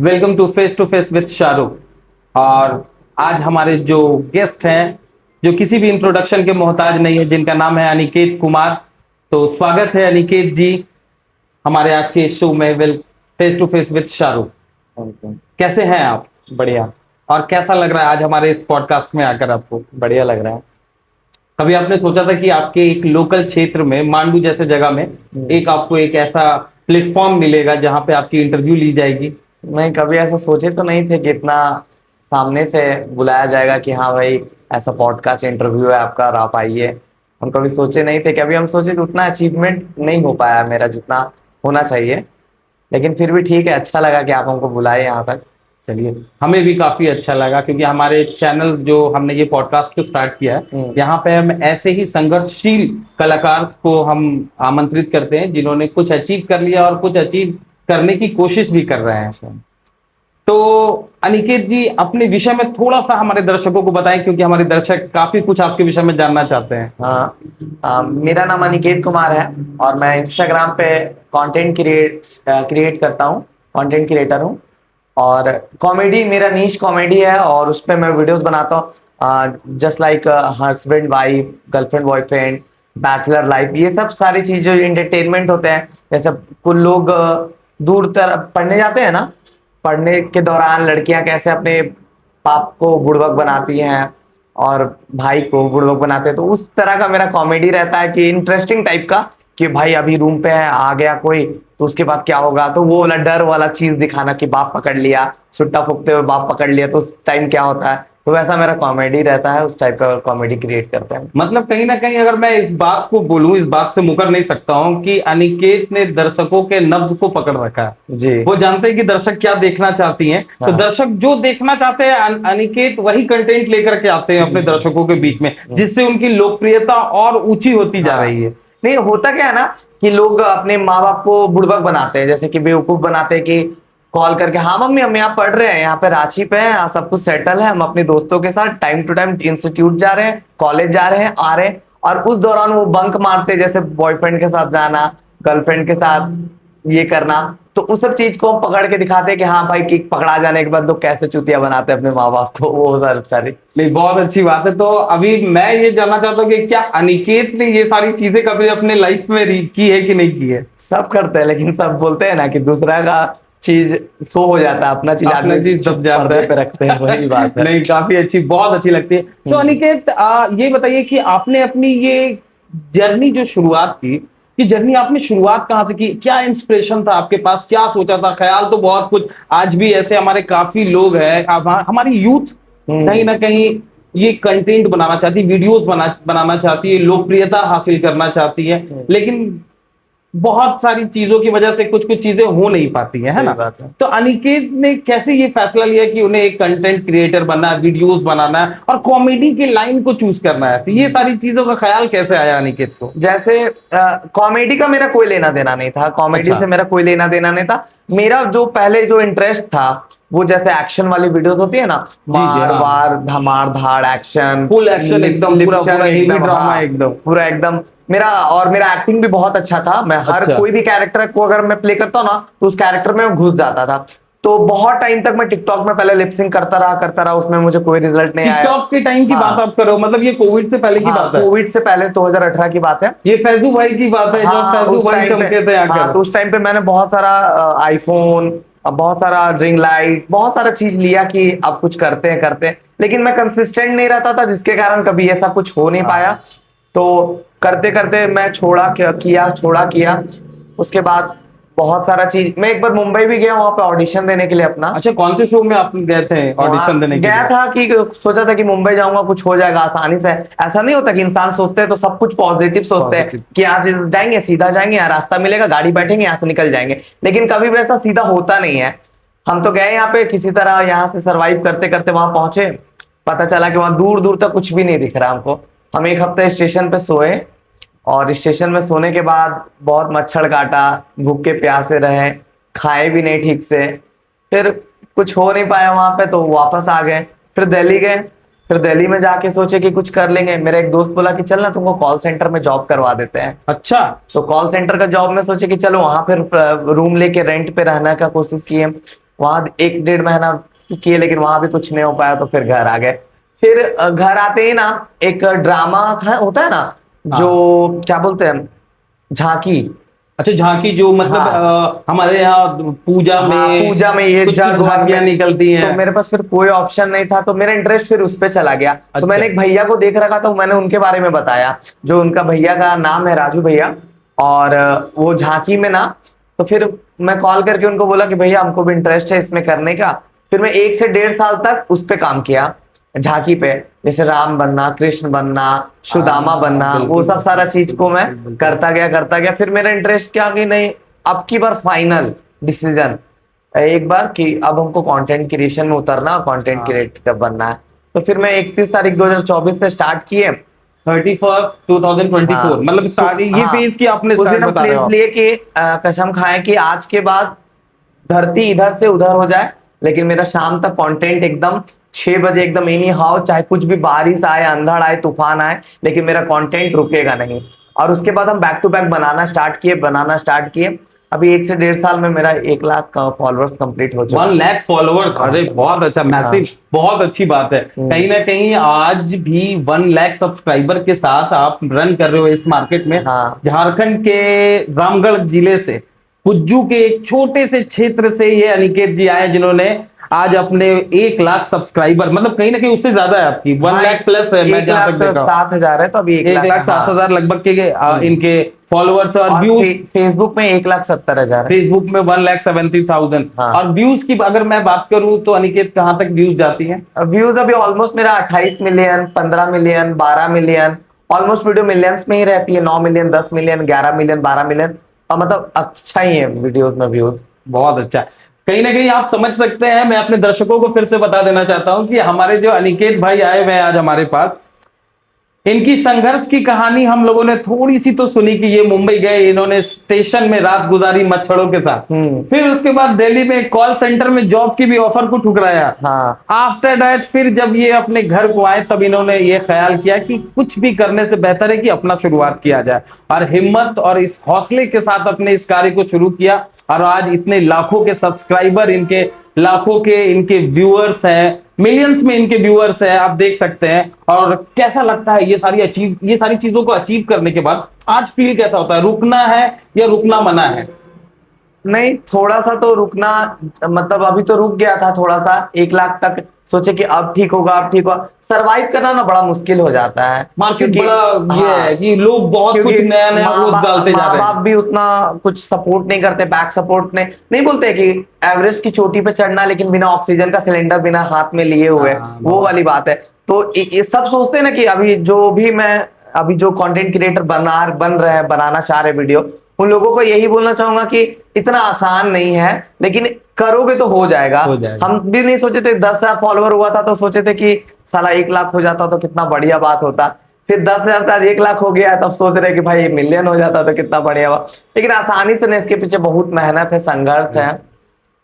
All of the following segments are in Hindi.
Welcome to face with Shahrukh. और आज हमारे जो गेस्ट हैं, जो किसी भी इंट्रोडक्शन के मोहताज नहीं है, जिनका नाम है अनिकेत कुमार। तो स्वागत है अनिकेत जी हमारे आज के शो में face to face with Shahrukh. कैसे हैं आप? बढ़िया। और कैसा लग रहा है आज हमारे इस पॉडकास्ट में आकर आपको? बढ़िया लग रहा है। कभी आपने सोचा था कि आपके एक लोकल क्षेत्र में, मांडू जैसे जगह में, एक आपको एक ऐसा प्लेटफॉर्म मिलेगा जहां पे आपकी इंटरव्यू ली जाएगी? नहीं, कभी ऐसा सोचे तो नहीं थे कि इतना सामने से बुलाया जाएगा कि हाँ भाई ऐसा पॉडकास्ट इंटरव्यू है आपका और आप आइए। हम कभी सोचे नहीं थे। कभी हम सोचे तो उतना अचीवमेंट नहीं हो पाया मेरा जितना होना चाहिए, लेकिन फिर भी ठीक है, अच्छा लगा कि आप हमको बुलाए यहाँ तक। चलिए, हमें भी काफी अच्छा लगा क्योंकि हमारे चैनल जो हमने ये पॉडकास्ट को स्टार्ट किया है, यहाँ पे हम ऐसे ही संघर्षशील कलाकार को हम आमंत्रित करते हैं जिन्होंने कुछ अचीव कर लिया और कुछ अचीव करने की कोशिश भी कर रहे हैं। तो अनिकेत जी, अपने विषय में थोड़ा सा हमारे दर्शकों को बताएं क्योंकि हमारे दर्शक काफी कुछ आपके विषय में जानना चाहते हैं। हाँ, मेरा नाम अनिकेत कुमार है और मैं इंस्टाग्राम पे कंटेंट क्रिएट करता हूँ, कंटेंट क्रिएटर हूँ। और कॉमेडी मेरा नीश कॉमेडी है और उस पर मैं वीडियोस बनाता हूँ, just like husband wife, girlfriend boyfriend, bachelor life, ये सब सारी चीज जो एंटरटेनमेंट होते हैं। जैसे कुछ लोग दूर तरफ पढ़ने जाते हैं ना, पढ़ने के दौरान लड़कियां कैसे अपने बाप को बुड़बक बनाती हैं और भाई को बुड़बक बनाते हैं, तो उस तरह का मेरा कॉमेडी रहता है कि इंटरेस्टिंग टाइप का, कि भाई अभी रूम पे है, आ गया कोई तो उसके बाद क्या होगा, तो वो वाला डर वाला चीज दिखाना कि बाप पकड़ लिया, सुट्टा फूकते हुए बाप पकड़ लिया तो उस टाइम क्या होता है। तो वैसा मेरा कॉमेडी रहता है, उस टाइप का कॉमेडी क्रिएट करते हैं। मतलब कहीं ना कहीं अगर मैं इस बात को बोलूं, इस बात से मुकर नहीं सकता हूं कि अनिकेत ने दर्शकों के नब्ज को पकड़ रखा है। जी, वो जानते हैं कि दर्शक क्या देखना चाहती हैं, तो हाँ। दर्शक जो देखना चाहते हैं अनिकेत वही कंटेंट लेकर के आते हैं अपने दर्शकों के बीच में, जिससे उनकी लोकप्रियता और ऊंची होती जा रही है। नहीं, होता क्या है ना कि लोग अपने माँ बाप को बुड़बक बनाते हैं, जैसे कि बेवकूफ बनाते हैं कि कॉल करके, हाँ मम्मी हम यहाँ पढ़ रहे हैं, यहाँ पे रांची पे हैं, यहाँ सब कुछ सेटल है, हम अपने दोस्तों के साथ टाइम टू टाइम इंस्टीट्यूट जा रहे हैं, कॉलेज जा रहे हैं, आ रहे हैं। और उस दौरान वो बंक मारते हैं, जैसे बॉयफ्रेंड के साथ जाना, गर्लफ्रेंड के साथ ये करना। तो उस सब चीज को हम पकड़ के दिखाते हैं कि हाँ भाई, कि पकड़ा जाने के बाद लोग कैसे चुतिया बनाते हैं अपने माँ बाप को, वो सब सारी। नहीं, बहुत अच्छी बात है। तो अभी मैं ये जानना चाहता हूँ कि क्या अनिकेत ने ये सारी चीजें कभी अपने लाइफ में की है कि नहीं की है? सब करते हैं, लेकिन सब बोलते हैं ना कि दूसरा का चीज शो हो जाता है, अपना चीज अपना चीज दब जाता है पे रखते हैं, वही बात है। नहीं, काफी अच्छी, बहुत अच्छी लगती है। तो अनिकेत, ये बताइए कि आपने अपनी ये जर्नी जो शुरुआत की, कि जर्नी आपने शुरुआत कहाँ से की? क्या इंस्पिरेशन था आपके पास? क्या सोचा था? ख्याल तो बहुत कुछ, आज भी ऐसे हमारे काफी लोग हैं, हमारी यूथ कहीं ना कहीं ये कंटेंट बनाना चाहती है, वीडियोस बनाना चाहती है, लोकप्रियता हासिल करना चाहती है, लेकिन बहुत सारी चीजों की वजह से कुछ कुछ चीजें हो नहीं पाती है ना? बात है। तो अनिकेत ने कैसे ये फैसला लिया कि उन्हें एक कंटेंट क्रिएटर बनना है, वीडियोस बनाना है और कॉमेडी के लाइन को चूज करना है? तो ये सारी चीजों का ख्याल कैसे आया अनिकेत को? जैसे कॉमेडी का मेरा कोई लेना देना नहीं था, कॉमेडी से मेरा कोई लेना देना नहीं था। मेरा जो पहले जो इंटरेस्ट था वो जैसे एक्शन वाली वीडियोस होती है ना, मार वार धमार धाड़ एक्शन, फुल एक्शन, एकदम पूरा हेवी ड्रामा, एकदम पूरा एकदम मेरा। और मेरा एक्टिंग भी बहुत अच्छा था। मैं हर कोई भी कैरेक्टर को अगर मैं प्ले करता हूँ ना, तो उस कैरेक्टर में घुस जाता था। तो बहुत टाइम तक मैं टिकटॉक में पहले लिपसिंग करता रहा, उसमें मुझे कोई रिजल्ट नहीं आया। टिकटॉक के टाइम की बात आप करो, मतलब ये कोविड से पहले की बात है? कोविड से पहले 2018 की बात है। ये फैजू भाई की बात है, जब फैजू भाई चमके थे आकर। तो उस टाइम पे मैंने बहुत सारा आईफोन, बहुत सारा रिंग लाइट, बहुत सारा चीज लिया कि अब कुछ करते हैं, लेकिन मैं कंसिस्टेंट नहीं रहता था, जिसके कारण कभी ऐसा कुछ हो नहीं पाया। तो करते करते मैं छोड़ा किया। उसके बाद बहुत सारा चीज, मैं एक बार मुंबई भी गया, वहां पे ऑडिशन देने के लिए अपना। अच्छा, कौन से शो में आप गए थे ऑडिशन देने के लिए? गया था कि सोचा था कि मुंबई जाऊंगा, कुछ हो जाएगा आसानी से। ऐसा नहीं होता कि इंसान सोचते हैं तो सब कुछ पॉजिटिव सोचते हैं कि आज जाएंगे, सीधा जाएंगे, यहाँ रास्ता मिलेगा, गाड़ी बैठेंगे, यहाँ से निकल जाएंगे, लेकिन कभी भी ऐसा सीधा होता नहीं है। हम तो गए यहाँ पे किसी तरह, यहाँ से सर्वाइव करते करते वहां पहुंचे। पता चला कि वहां दूर दूर तक कुछ भी नहीं दिख रहा हमको। हम एक हफ्ते स्टेशन पे सोए और स्टेशन में सोने के बाद बहुत मच्छर काटा, भूखे प्यासे रहे, खाए भी नहीं ठीक से। फिर कुछ हो नहीं पाया वहां पे, तो वापस आ गए। फिर दिल्ली गए, फिर दिल्ली में जाके सोचे कि कुछ कर लेंगे। मेरा एक दोस्त बोला कि चल ना तुमको कॉल सेंटर में जॉब करवा देते हैं। अच्छा। तो कॉल सेंटर का जॉब में सोचे कि चलो वहां फिर रूम लेके रेंट पे रहने का कोशिश किए। वहां 1-1.5 महीना किए, लेकिन वहां भी कुछ नहीं हो पाया, तो फिर घर आ गए। फिर घर आते ही ना एक ड्रामा था, होता है ना जो क्या बोलते हैं, झांकी। अच्छा, झांकी जो मतलब हमारे यहाँ पूजा में, पूजा में ये कुछ जग झांकियां निकलती हैं। तो मेरे पास फिर कोई ऑप्शन नहीं था, तो मेरा इंटरेस्ट फिर उस पे चला गया। तो अच्छा। मैंने एक भैया को देख रखा, तो मैंने उनके बारे में बताया, जो उनका भैया का नाम है राजू भैया, और वो झांकी में ना, तो फिर मैं कॉल करके उनको बोला कि भैया हमको भी इंटरेस्ट है इसमें करने का। फिर मैं 1 से 1.5 साल तक उस पे काम किया, झांकी पे, जैसे राम बनना, कृष्ण बनना, सुदामा बनना, वो सब सारा चीज को मैं करता गया। फिर मेरा इंटरेस्ट क्या कि नहीं, अब की बार फाइनल डिसीजन एक बार कि अब हमको कंटेंट क्रिएशन में उतरना, कंटेंट क्रिएटर बनना है। तो फिर मैं 31 तारीख 2024 से स्टार्ट किए, 31 2024, मतलब स्टार्ट ये फेज की आपने उस स्टार्ट दिन हम बता रहे हो प्लीज लिए कि कसम खाए कि आज के बाद धरती इधर से उधर हो जाए, लेकिन मेरा शाम तक कंटेंट एकदम 6 बजे एकदम एनी हाउ, चाहे कुछ भी बारिश आए, अंधड़ आए, तूफान आए, लेकिन मेरा कंटेंट रुकेगा नहीं। और उसके बाद हम बैक टू बैक बनाना स्टार्ट किए। अभी 1 से 1.5 साल में मेरा 1 लाख का फॉलोअर्स कंप्लीट हो चुका 1 लाख फॉलोअर्स, अरे बहुत अच्छा, मैसिव, बहुत अच्छी बात है। कहीं ना कहीं आज भी 1 लाख सब्सक्राइबर के साथ आप रन कर रहे हो इस मार्केट में। झारखंड के रामगढ़ जिले से, कुज्जू के एक छोटे से क्षेत्र से ये अनिकेत जी आए, जिन्होंने आज अपने 1 लाख सब्सक्राइबर, मतलब कहीं ना कहीं उससे ज्यादा है आपकी, 1 लाख प्लस है। मैं जहां तक देखा 7,000 है, तो अभी 1,07,000 लगभग के इनके फॉलोअर्स और व्यूज। फेसबुक में 1,70,000, फेसबुक में 1,70,000। और व्यूज की अगर मैं बात करूं तो अनिकेत कहां तक व्यूज जाती हैं? व्यूज अभी ऑलमोस्ट मेरा 28 million, 15 million, 12 million, almost video millions में ही रहती है। 9 मिलियन, 10 मिलियन, 11 मिलियन, 12 मिलियन, और मतलब अच्छा ही है वीडियोस में व्यूज। बहुत अच्छा। कहीं ना कहीं आप समझ सकते हैं, मैं अपने दर्शकों को फिर से बता देना चाहता हूं कि हमारे जो अनिकेत भाई आए हुए हैं आज हमारे पास, इनकी संघर्ष की कहानी हम लोगों ने थोड़ी सी तो सुनी कि ये मुंबई गए, इन्होंने स्टेशन में रात गुजारी मच्छरों के साथ, फिर उसके बाद दिल्ली में कॉल सेंटर में जॉब की भी ऑफर को ठुकराया। आफ्टर दैट फिर जब ये अपने घर को आए, तब इन्होंने ये ख्याल किया कि कुछ भी करने से बेहतर है कि अपना शुरुआत किया जाए, और हिम्मत और इस हौसले के साथ अपने इस कार्य को शुरू किया। और आज इतने लाखों के सब्सक्राइबर, इनके लाखों के इनके व्यूअर्स हैं, मिलियंस में इनके व्यूअर्स हैं, आप देख सकते हैं। और कैसा लगता है ये सारी चीजों को अचीव करने के बाद आज फील कैसा होता है? रुकना है या रुकना मना है? नहीं, थोड़ा सा तो रुकना, मतलब अभी तो रुक गया था थोड़ा सा, 1 लाख तक सोचे कि अब ठीक होगा, अब ठीक होगा। सरवाइव करना ना बड़ा मुश्किल हो जाता है, मार्केट बड़ा ये है कि लोग बहुत कुछ नया नया डालते जा रहे हैं। माँ बाप भी उतना कुछ सपोर्ट नहीं करते, बैक सपोर्ट नहीं बोलते कि एवरेस्ट की चोटी पे चढ़ना, लेकिन बिना ऑक्सीजन का सिलेंडर बिना हाथ में लिए हुए, वो वाली बात है। तो ये सब सोचते हैं ना कि अभी जो कंटेंट क्रिएटर बन रहे हैं, बनाना चाह रहे वीडियो, उन लोगों को यही बोलना चाहूंगा कि इतना आसान नहीं है, लेकिन करोगे तो हो जाएगा। हम भी नहीं सोचे थे, 10,000 फॉलोअर हुआ था तो सोचे थे कि साला 1 लाख हो जाता तो कितना बढ़िया बात होता। फिर 10,000 से आज 1 लाख हो गया, तब सोच रहे कि भाई मिलियन हो जाता तो कितना बढ़िया बात। लेकिन आसानी से नहीं, इसके पीछे बहुत मेहनत है, संघर्ष है।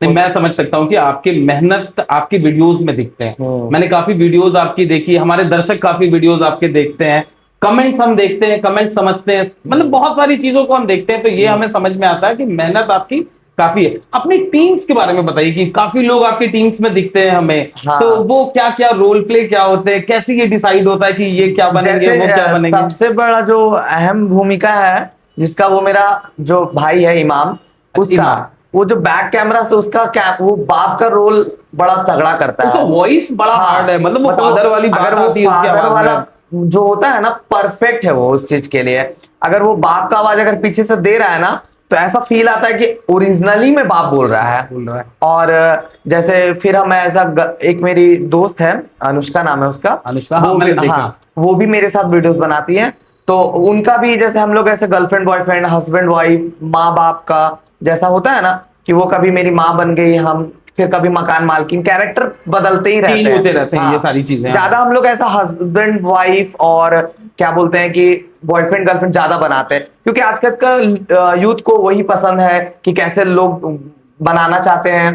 नहीं, मैं समझ सकता हूं कि आपकी मेहनत आपकी वीडियोस में दिखते हैं। मैंने काफी वीडियोस आपकी देखी, हमारे दर्शक काफी वीडियोस आपके देखते हैं, कमेंट्स हम देखते हैं, कमेंट्स समझते हैं, मतलब बहुत सारी चीजों को हम देखते हैं, तो ये हमें समझ में आता है कि मेहनत आपकी काफी है। अपनी टीम्स के बारे में बताइए कि काफी लोग आपकी टीम्स में दिखते हैं हमें, तो वो क्या क्या रोल प्ले क्या होते हैं, कैसे ये डिसाइड होता है कि ये क्या बनेंगे, वो क्या बनेंगे? सबसे बड़ा जो अहम भूमिका है, जिसका वो मेरा जो भाई है इमाम, उसका वो जो बैक कैमरा से उसका वो बाप का रोल बड़ा तगड़ा करता है। उसका वॉइस बड़ा हार्ड है, मतलब वो फादर वाली बात आती है उसकी आवाज में, जो होता है ना, परफेक्ट है वो उस चीज के लिए। अगर वो बाप का आवाज अगर पीछे से दे रहा है ना, तो ऐसा फील आता है कि ओरिजिनली में बाप बोल रहा है। और जैसे फिर हम एक मेरी दोस्त है, अनुष्का नाम है उसका, वो भी मेरे साथ वीडियोस बनाती है। तो उनका भी जैसे हम लोग ऐसे गर्लफ्रेंड बॉयफ्रेंड, हस्बैंड वाइफ, माँ बाप का जैसा होता है ना, कि वो कभी मेरी माँ बन गई, हम फिर कभी मकान मालकिन, कैरेक्टर बदलते ही रहते हैं। ये सारी चीजें ज्यादा हम लोग ऐसा हस्बैंड वाइफ और क्या बोलते हैं कि बॉयफ्रेंड गर्लफ्रेंड ज्यादा बनाते हैं, क्योंकि आजकल का यूथ को वही पसंद है कि कैसे लोग बनाना चाहते हैं।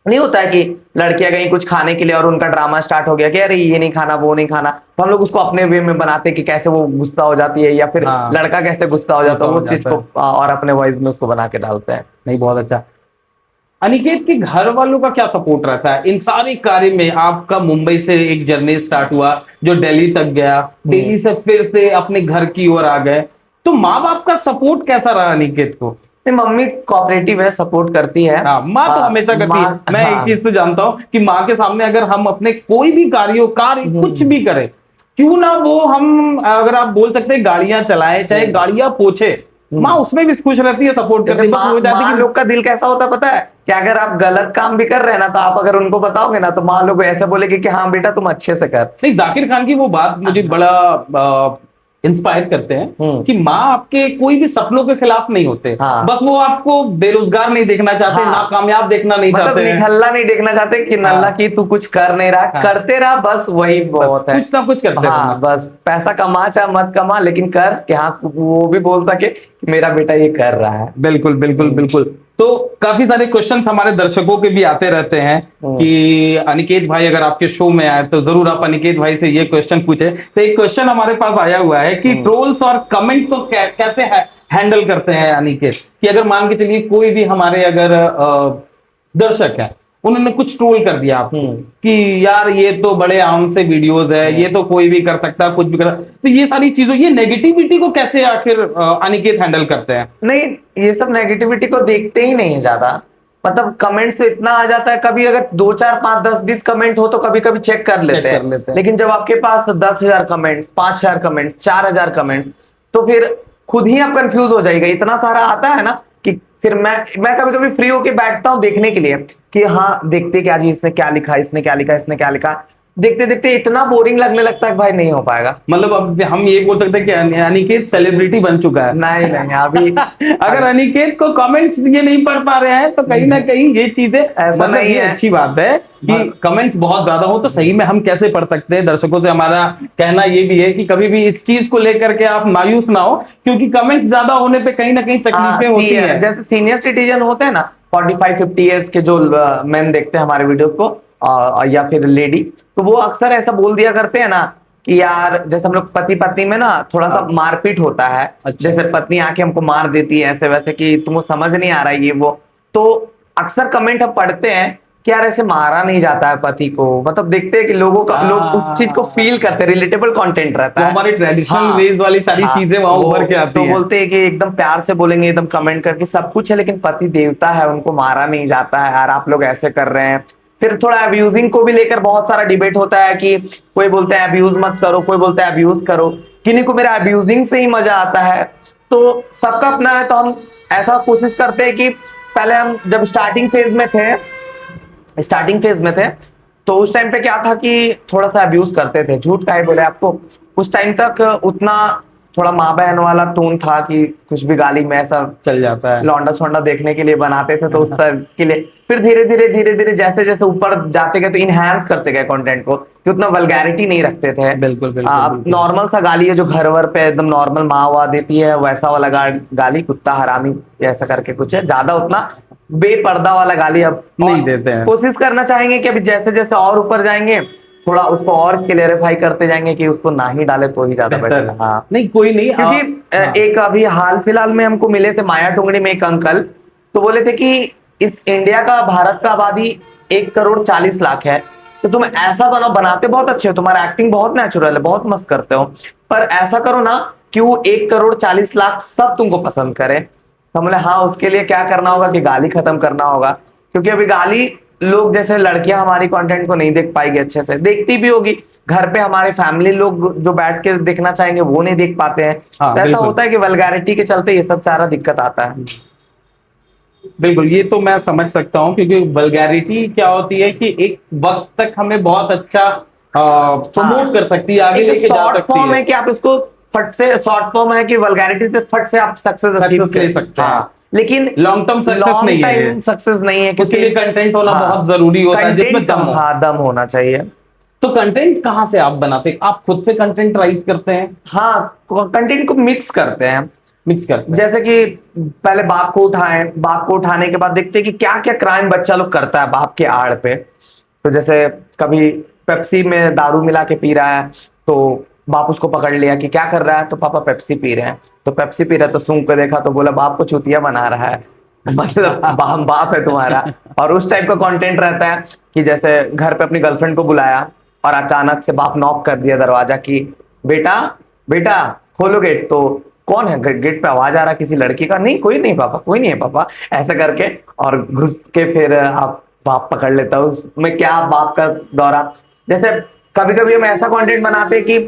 नहीं होता है कि लड़कियां गई कुछ खाने के लिए और उनका ड्रामा स्टार्ट हो गया कि अरे ये नहीं खाना, वो नहीं खाना, तो हम लोग उसको अपने वे में बनाते हैं कि कैसे वो गुस्सा हो जाती है, या फिर लड़का कैसे गुस्सा हो जाता है, उस चीज को और अपने वॉइस में उसको बना के डालते हैं। नहीं, बहुत अच्छा। अनिकेत के घर वालों का क्या सपोर्ट रहता है इन सारे कार्य में? आपका मुंबई से एक जर्नी स्टार्ट हुआ जो दिल्ली तक गया, दिल्ली से फिर से अपने घर की ओर आ गए, तो माँ बाप का सपोर्ट कैसा रहा अनिकेत को? नहीं, मम्मी कोऑपरेटिव है, सपोर्ट करती है। हाँ, माँ तो हमेशा करती है। मैं एक हाँ, चीज तो जानता हूँ कि माँ के सामने अगर हम अपने कोई भी कार्य कुछ भी करें, क्यों ना वो हम अगर आप बोल सकते हैं गाड़ियां चलाए चाहे गाड़ियां पोछे, माँ उसमें भी खुश रहती है, सपोर्ट करती है। बस हो जाती है माँ कि लोग का दिल कैसा होता है पता है, कि अगर आप गलत काम भी कर रहे हैं ना, तो आप अगर उनको बताओगे ना, तो माँ लोग ऐसे बोलेगी कि हाँ बेटा तुम अच्छे से कर। नहीं, जाकिर खान की वो बात मुझे बड़ा इंस्पायर करते हैं कि माँ आपके कोई भी सपनों के खिलाफ नहीं होते। हाँ। बस वो आपको बेरोजगार नहीं देखना चाहते, हाँ। नाकामयाब देखना नहीं मतलब चाहते हैं। निठल्ला नहीं देखना चाहते कि नल्ला हाँ। की तू कुछ कर नहीं रहा, हाँ। करते रहा, बस वही बस बहुत है। कुछ ना कुछ करते रहना। हाँ, बस पैसा कमा चाहे मत कमा, लेकिन कर कि हाँ वो भी बोल सके कि मेरा बेटा ये कर रहा है। बिल्कुल बिल्कुल बिल्कुल। तो काफी सारे क्वेश्चंस हमारे दर्शकों के भी आते रहते हैं कि अनिकेत भाई अगर आपके शो में आए तो जरूर आप अनिकेत भाई से ये क्वेश्चन पूछे। तो एक क्वेश्चन हमारे पास आया हुआ है कि ट्रोल्स और कमेंट को कैसे हैंडल करते हैं अनिकेत? कि अगर मान के चलिए कोई भी हमारे अगर दर्शक है, उन्होंने कुछ ट्रोल कर दिया आपको कि यार ये तो बड़े आम से वीडियोस है, ये तो कोई भी कर सकता है, कुछ भी कर, तो ये सारी चीजों, ये नेगेटिविटी को कैसे आखिर अनिकेत हैंडल करते हैं? नहीं, ये सब नेगेटिविटी को देखते ही नहीं है ज्यादा। मतलब कमेंट से इतना आ जाता है, कभी अगर 2 4 5 10 20 कमेंट हो तो कभी कभी चेक कर लेते हैं। लेकिन जब आपके पास 10,000 कमेंट्स, 5,000 कमेंट्स, 4,000 कमेंट्स, तो फिर खुद ही आप कंफ्यूज हो जाएगा। इतना सारा आता है ना कि फिर मैं कभी कभी फ्री होके बैठता हूँ देखने के लिए कि हाँ देखते क्या जी, इसने क्या लिखा, इसने क्या लिखा, इसने क्या लिखा। देखते देखते इतना बोरिंग लगने लगता है, भाई नहीं हो पाएगा। मतलब अब हम ये बोल सकते हैं कि अनिकेत सेलिब्रिटी बन चुका है। नहीं नहीं, अभी अगर अनिकेत को कमेंट्स ये नहीं पढ़ पा रहे हैं तो कहीं ना कहीं ये चीजें, ऐसा मतलब नहीं ये है। अच्छी बात है कि कमेंट्स बहुत ज्यादा हो तो सही में हम कैसे पढ़ सकते हैं। दर्शकों से हमारा कहना ये भी है कि कभी भी इस चीज को लेकर के आप मायूस ना हो, क्योंकि कमेंट्स ज्यादा होने पे कहीं ना कहीं तकलीफें होती हैं। जैसे सीनियर सिटीजन होते हैं ना, 45-50 ईयर्स के जो मैन देखते हैं हमारे वीडियोस को, या फिर लेडी, तो वो अक्सर ऐसा बोल दिया करते हैं ना कि यार, जैसे हम लोग पति पत्नी में ना थोड़ा सा मारपीट होता है। अच्छा। जैसे पत्नी आके हमको मार देती है ऐसे वैसे कि तुमको समझ नहीं आ रहा है ये वो, तो अक्सर कमेंट हम पढ़ते हैं कि यार ऐसे मारा नहीं जाता है पति को। मतलब देखते हैं कि लोग उस चीज को फील करते हैं, रिलेटेबल कंटेंट रहता तो है। हमारे ट्रेडिशनल हाँ, वेज वाली सारी चीजें वहां उभर के आती तो हैं। बोलते हैं कि एकदम प्यार से बोलेंगे, एकदम कमेंट करके सब कुछ है, लेकिन पति देवता है, उनको मारा नहीं जाता है यार, आप लोग ऐसे कर रहे हैं। फिर थोड़ा अब्यूजिंग को भी लेकर बहुत सारा डिबेट होता है कि कोई बोलता है अब्यूज मत करो, कोई बोलता है अब्यूज करो। किन्हीं को मेरा अब्यूजिंग से ही मजा आता है। तो सबका अपना है, तो हम ऐसा कोशिश करते हैं कि पहले हम जब स्टार्टिंग फेज में थे तो उस टाइम पे क्या था कि थोड़ा सा अब्यूज करते थे, झूठ का ही बोले आपको। उस टाइम तक उतना थोड़ा माँ बहन वाला टोन था कि कुछ भी गाली में ऐसा चल जाता है। लौंडा सोंडा देखने के लिए बनाते थे, तो उस तरह के लिए फिर धीरे धीरे जैसे जैसे ऊपर जाते गए तो इनहैंस करते गए कंटेंट को, कि उतना वल्गैरिटी नहीं रखते थे। बिल्कुल बिल्कुल। नॉर्मल सा गाली है जो घर वर पे एकदम नॉर्मल माँ वा देती है, वैसा वाला गाली, कुत्ता हरामी ऐसा करके कुछ है, ज्यादा उतना बेपर्दा वाला गाली अब नहीं देते हैं। कोशिश करना चाहेंगे कि अभी जैसे जैसे और ऊपर जाएंगे थोड़ा उसको और क्लियरिफाई करते जाएंगे कि उसको ना ही डाले तो ही ज्यादा बेटर है। हाँ, नहीं कोई नहीं, क्योंकि एक अभी हाल फिलहाल में हमको मिले थे माया टुंगड़ी में एक अंकल, तो बोले थे कि इस इंडिया का, भारत का आबादी 1,40,00,000 है, तो तुम ऐसा बनाते बहुत अच्छे हो, तुम्हारा एक्टिंग बहुत नेचुरल है, बहुत मस्त करते हो, पर ऐसा करो ना कि वो 1,40,00,000 सब तुमको पसंद करे। तो बोले हाँ, उसके लिए क्या करना होगा कि गाली खत्म करना होगा, क्योंकि अभी गाली लोग, जैसे लड़कियां हमारी कंटेंट को नहीं देख पाएगी अच्छे से, देखती भी होगी घर पे, हमारे फैमिली लोग जो बैठ के देखना चाहेंगे वो नहीं देख पाते हैं। हाँ, तो ऐसा बिल्कुल। होता है कि वल्गैरिटी के चलते ये सब सारा दिक्कत आता है। बिल्कुल, ये तो मैं समझ सकता हूँ, क्योंकि वल्गैरिटी क्या होती है कि एक वक्त तक हमें बहुत अच्छा प्रमोट कर सकती है, आगे लेके जा शॉर्ट सकती फॉर्म है। है कि आप इसको फट से, शॉर्ट फॉर्म है कि वल्गैरिटी से फट से आप सक्सेस अचीव ले सकते हैं। हाँ, लेकिन लॉन्ग टर्म सक्सेस नहीं है ये। सक्सेस नहीं है, उसके लिए कंटेंट होना हाँ, बहुत जरूरी होता है, जिसमें दम हो। हाँ, दम होना चाहिए। तो कंटेंट कहाँ से आप बनाते हैं? आप खुद से कंटेंट राइट करते हैं? हाँ, कंटेंट को मिक्स करते हैं। मिक्स करते हैं। जैसे कि पहले बाप को उठाएं, बाप को उठाने के बाद देखते हैं कि क्या क्या क्राइम बच्चा लोग करता है बाप के आड़ पे। तो जैसे कभी पेप्सी में दारू मिला के पी रहा है, तो बाप उसको पकड़ लिया कि क्या कर रहा है, तो पापा पेप्सी पी रहे हैं। तो पेप्सी पी रहा है तो सूंघ के देखा तो बोला बाप को चूतिया बना रहा है। मतलब हम बाप है तुम्हारा। और उस टाइप का कंटेंट रहता है कि जैसे घर पे अपनी गर्लफ्रेंड को बुलाया और अचानक से बाप नॉक कर दिया दरवाजा की, बेटा बेटा खोलो गेट। तो कौन है? गेट पे आवाज आ रहा किसी लड़की का, नहीं कोई नहीं पापा, कोई नहीं है पापा, ऐसा करके। और घुस के फिर आप बाप पकड़ लेता है उसमें, क्या बाप का दौरा। जैसे कभी कभी हम ऐसा कंटेंट बनाते हैं कि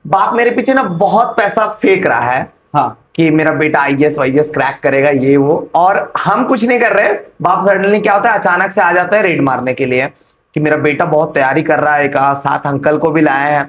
बाप मेरे पीछे ना बहुत पैसा फेंक रहा है हाँ कि मेरा बेटा आईएएस वाईएएस क्रैक करेगा ये वो, और हम कुछ नहीं कर रहे। बाप सडनली क्या होता है, अचानक से आ जाता है रेड मारने के लिए कि मेरा बेटा बहुत तैयारी कर रहा है, एक साथ अंकल को भी लाया है।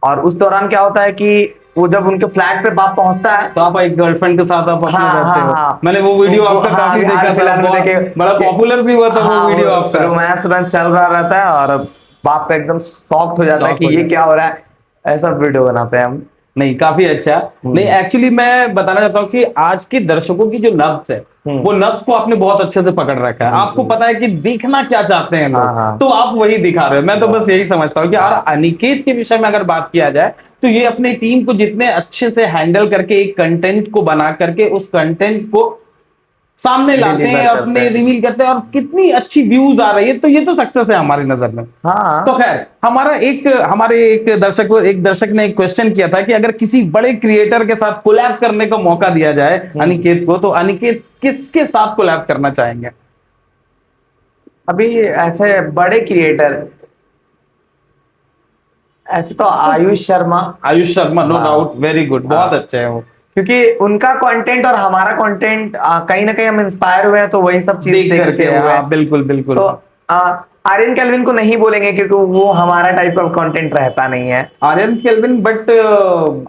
और उस दौरान क्या होता है कि वो जब उनके फ्लैट पे बाप पहुंचता है, तो आप एक गर्लफ्रेंड के साथ आप अपने हाँ रहते हो। हाँ, मैंने वो वीडियो आपका हाँ, काफी हाल देखा था, फिलहाल में बहुत देखे, बड़ा पॉपुलर भी हुआ था हाँ, वो वीडियो आपका। रोमांस रोमांस चल रहा रहता है और बाप का एकदम शॉक्ड हो जाता है शॉक कि हो ये जाता क्या हो रहा है। ऐसा वीडियो बनाते हैं हम। नहीं, काफी अच्छा। नहीं, एक्चुअली मैं बताना चाहता हूँ कि आज के दर्शकों की जो नब्ज है, वो नब्ज को आपने बहुत अच्छे से पकड़ रखा है। आपको पता है कि दिखना क्या चाहते हैं हाँ, लोग, हाँ। तो आप वही दिखा रहे हो। मैं तो बस यही समझता हूँ कि और अनिकेत के विषय में अगर बात किया जाए, तो ये अपनी टीम को जितने अच्छे से हैंडल करके एक कंटेंट को बना करके उस कंटेंट को सामने लाते Deliver हैं, करते अपने हैं। रिवील करते हैं, और कितनी अच्छी व्यूज आ रही है, तो ये तो सक्सेस है हमारी नजर में। हाँ, तो खैर, हमारे एक दर्शक ने एक क्वेश्चन किया था कि अगर किसी बड़े क्रिएटर के साथ कोलैब करने का मौका दिया जाए अनिकेत को, तो अनिकेत किसके साथ कोलैब करना चाहेंगे? अभी ऐसे बड़े क्रिएटर ऐसे तो आयुष शर्मा, आयुष शर्मा, नो हाँ। डाउट, वेरी गुड, बहुत अच्छे हैं वो। क्योंकि उनका कंटेंट और हमारा कंटेंट कहीं ना कहीं हम इंस्पायर हुए हैं, तो वही सब चीज देख देखते करके, हुए। हाँ, बिल्कुल बिल्कुल। तो आर्यन कैल्विन को नहीं बोलेंगे क्योंकि वो हमारा टाइप का कंटेंट रहता नहीं है। आर्यन केल्विन, बट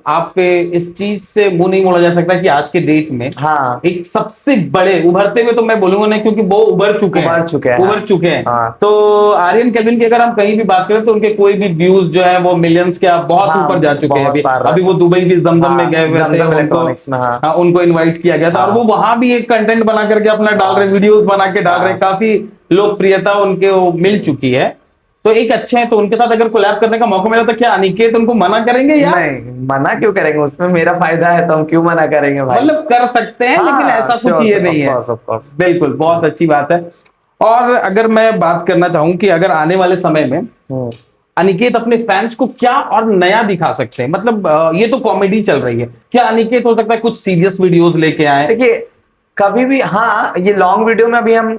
आप पे इस चीज से मुंह नहीं मोड़ा जा सकता कि आज के डेट में हाँ, एक सबसे बड़े उभरते हुए, तो मैं बोलूंगा नहीं क्योंकि वो उभर चुके हैं, उभर चुके हैं। हाँ। तो आर्यन केल्विन की अगर हम कहीं भी बात करें, तो उनके कोई भी व्यूज जो है वो मिलियंस के बहुत हाँ, ऊपर जा चुके हैं। बहुत पार अभी वो दुबई भी जमजम में हाँ, गए हुए थे, जमजम उनको इलेक्ट्रॉनिक्स में, हाँ। उनको इनवाइट किया गया था, और वो वहां भी एक कंटेंट बना करके अपना डाल रहे, वीडियोस बना के डाल रहे, काफी लोकप्रियता उनके वो मिल चुकी है। तो एक अच्छे हैं, तो उनके साथ अगर कोलैब करने का मौका मिला, तो क्या अनिकेत उनको मना करेंगे या नहीं, मना क्यों करेंगे, उसमें मेरा फायदा है तो हम क्यों मना करेंगे भाई। मतलब कर सकते हैं, लेकिन हाँ, ऐसा कुछ sure, ये of नहीं है। course, of course। बिल्कुल, बहुत अच्छी बात है। और अगर मैं बात करना चाहूं कि अगर आने वाले समय में अनिकेत अपने फैंस को क्या और नया दिखा सकते हैं, मतलब ये तो कॉमेडी चल रही है, क्या अनिकेत हो सकता है कुछ सीरियस वीडियोस लेके आए? देखिए, कभी भी, हाँ, ये लॉन्ग वीडियो में अभी हम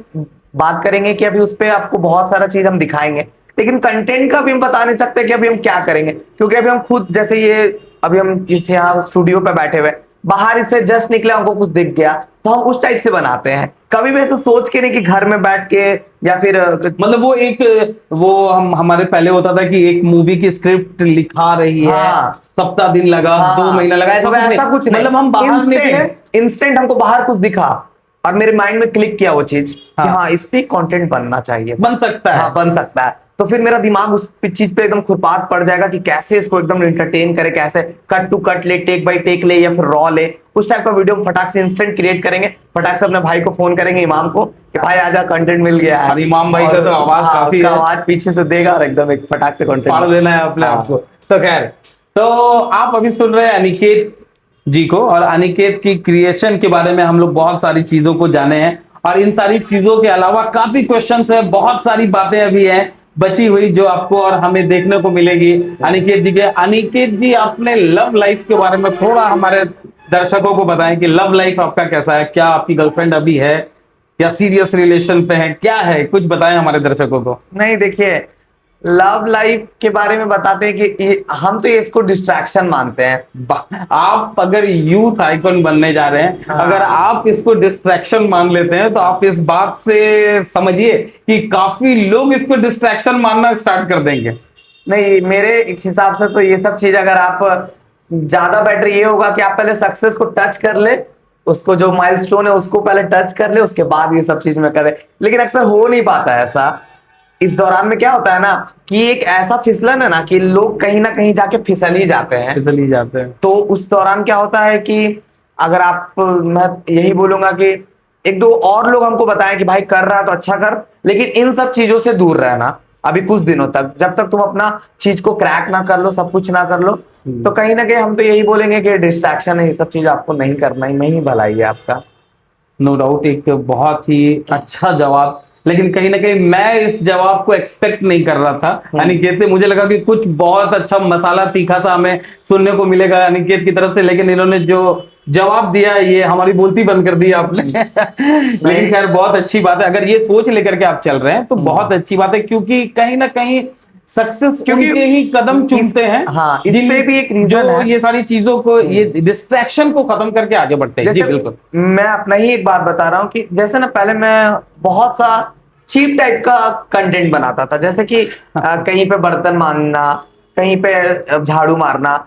बात करेंगे कि अभी उस पे आपको बहुत सारा चीज हम दिखाएंगे, लेकिन कंटेंट का भी हम बता नहीं सकते कि अभी हम क्या करेंगे, क्योंकि अभी हम खुद, जैसे ये अभी हम इस यहाँ स्टूडियो पे बैठे हुए, बाहर इससे जस्ट निकले, हमको कुछ दिख गया तो हम उस टाइप से बनाते हैं। कभी भी ऐसा सोच के नहीं कि घर में बैठ के या फिर मतलब वो हमारे पहले होता था कि एक मूवी की स्क्रिप्ट लिखा रही है, हाँ, सप्ताह दिन लगा, हाँ, 2 महीना लगा, ऐसा कुछ नहीं। मतलब हम बाहर निकले, इंस्टेंट हमको बाहर कुछ दिखा और मेरे माइंड में क्लिक किया वो चीज कि हाँ। हाँ, इस पे कंटेंट बनना चाहिए, बन सकता है। हाँ, बन सकता है। तो फिर मेरा दिमाग उस चीज पे एकदम खुरपात पड़ जाएगा कि कैसे इसको एकदम एंटरटेन करे, कैसे कट टू कट ले, टेक बाय टेक ले, या फिर रॉ ले, उस टाइप का वीडियो फटाक से इंस्टेंट क्रिएट करेंगे। फटाक से अपने भाई को फोन करेंगे, इमाम को, कि भाई आजा, कंटेंट मिल गया है। और इमाम भाई का तो आवाज काफी है, आवाज पीछे से देगा और एकदम एक फटाक से कंटेंट फाड़ देना है अपने आप को। तो खैर, तो आप अभी सुन रहे हैं अनिकेत जी को, और अनिकेत की क्रिएशन के बारे में हम लोग बहुत सारी चीजों को जाने हैं, और इन सारी चीजों के अलावा काफी क्वेश्चंस है, बहुत सारी बातें अभी हैं बची हुई जो आपको और हमें देखने को मिलेगी अनिकेत जी के। अनिकेत जी, आपने लव लाइफ के बारे में थोड़ा हमारे दर्शकों को बताएं कि लव लाइफ आपका कैसा है, क्या आपकी गर्लफ्रेंड अभी है या सीरियस रिलेशन पे है, क्या है, कुछ बताएं हमारे दर्शकों को। नहीं, देखिए, लव लाइफ के बारे में बताते हैं कि हम तो इसको डिस्ट्रैक्शन मानते हैं। आप अगर यूथ आइकॉन बनने जा रहे हैं, हाँ। अगर आप इसको डिस्ट्रैक्शन मान लेते हैं, तो आप इस बात से समझिए कि काफी लोग इसको डिस्ट्रैक्शन मानना स्टार्ट कर देंगे। नहीं, मेरे हिसाब से तो ये सब चीज, अगर आप ज्यादा बेटर ये होगा कि आप पहले सक्सेस को टच कर ले, उसको जो माइलस्टोन है उसको पहले टच कर ले, उसके बाद ये सब चीज में करे। लेकिन अक्सर हो नहीं पाता है ऐसा। इस दौरान में क्या होता है ना कि एक ऐसा फिसलन है ना कि लोग कहीं ना कहीं जाके फिसल ही जाते हैं, फिसल ही जाते हैं। तो उस दौरान क्या होता है कि अगर आप, मैं यही बोलूंगा कि एक दो और लोग हमको बताएं कि भाई कर रहा है तो अच्छा कर, लेकिन इन सब चीजों से दूर रहना अभी कुछ दिनों तक, जब तक तुम अपना चीज को क्रैक ना कर लो, सब कुछ ना कर लो। तो कहीं ना कहीं हम तो यही बोलेंगे कि डिस्ट्रैक्शन है, ये सब चीज आपको नहीं करना ही, नहीं भलाई है आपका। नो डाउट एक बहुत ही अच्छा जवाब, लेकिन कहीं ना कहीं मैं इस जवाब को एक्सपेक्ट नहीं कर रहा था अनिकेत से। मुझे लगा कि कुछ बहुत अच्छा मसाला तीखा सा हमें सुनने को मिलेगा अनिकेत की तरफ से, लेकिन इन्होंने जो जवाब दिया ये हमारी बोलती बंद कर दी आपने। लेकिन खैर बहुत अच्छी बात है, अगर ये सोच लेकर के आप चल रहे हैं तो बहुत अच्छी बात है, क्योंकि कहीं ना कहीं सक्सेस क्योंकि उनके ही कदम चूमते हैं हाँ, इस पे भी एक रीजन जो है। ये सारी चीजों को, ये डिस्ट्रैक्शन को खत्म करके आगे बढ़ते हैं। जी जैसे बिल्कुल। मैं अपना ही एक बात बता रहा हूँ कि जैसे ना पहले मैं बहुत सा चीप टाइप का कंटेंट बनाता था, जैसे कि कहीं पे बर्तन मांजना, कहीं पे झाड़ू मारना।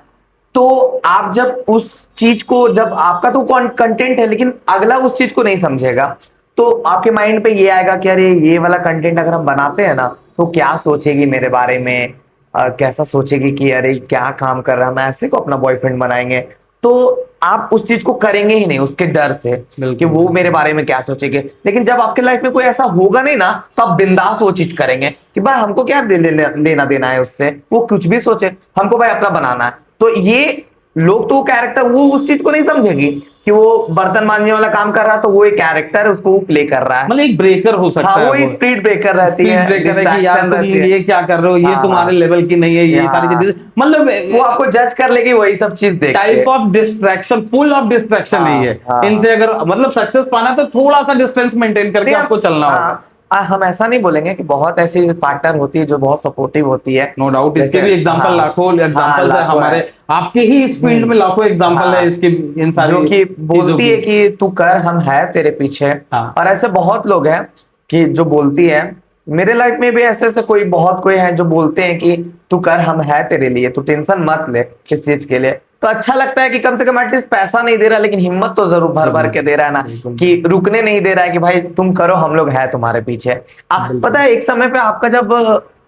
तो आप जब उस चीज को, जब आपका तो कंटेंट है लेकिन अगला उस चीज को नहीं समझेगा, तो आपके माइंड पे ये आएगा कि अरे ये वाला कंटेंट अगर हम बनाते हैं ना तो क्या सोचेगी मेरे बारे में, कैसा सोचेगी कि अरे क्या काम कर रहा है, हम ऐसे को अपना बॉयफ्रेंड बनाएंगे। तो आप उस चीज को करेंगे ही नहीं उसके डर से कि वो मेरे बारे में क्या सोचेंगे। लेकिन जब आपके लाइफ में कोई ऐसा होगा नहीं ना, तो आप बिंदास वो चीज करेंगे कि भाई हमको क्या लेना देना है उससे, वो कुछ भी सोचे, हमको भाई अपना बनाना है। तो ये लोग तो कैरेक्टर, वो उस चीज को नहीं समझेगी कि वो बर्तन मांजने वाला काम कर रहा है तो वो एक कैरेक्टर है, उसको वो प्ले कर रहा है। मतलब एक ब्रेकर हो सकता हाँ, है, वो स्पीड ब्रेकर रहती स्पीड है, ब्रेकर है कि यार डिस्ट्रैक्शन तुम रहती है। ये क्या कर रहे हो, ये हाँ, तुम्हारे लेवल की नहीं है, ये सारी हाँ, चीजें, मतलब वो आपको जज कर लेगी, वही सब चीज देख के। Type of distraction, full of distraction नहीं है। हाँ। इनसे अगर मतलब सक्सेस पाना तो थोड़ा सा डिस्टेंस मेंटेन करके नहीं, आपको चलना होगा। हम ऐसा नहीं बोलेंगे कि बहुत ऐसी पार्टनर होती है जो बहुत सपोर्टिव होती है। नो डाउट, इसके भी एग्जांपल लाखों एग्जांपल्स है हमारे, आपके ही इस फील्ड में लाखों एग्जांपल है इसके, इन सारी जो कि बोलती है की। कि तू कर, हम है तेरे पीछे। हाँ। और ऐसे बहुत लोग हैं कि जो बोलती है। मेरे लाइफ में भी ऐसे ऐसे कोई है जो बोलते हैं कि तू कर, हम है तेरे लिए, तू टेंशन मत ले किस चीज के लिए। तो अच्छा लगता है कि कम से कम एटलीस्ट पैसा नहीं दे रहा लेकिन हिम्मत तो जरूर भर भर के दे रहा है ना, कि रुकने नहीं दे रहा है कि भाई तुम करो, हम लोग है तुम्हारे पीछे। आप पता है एक समय पे आपका जब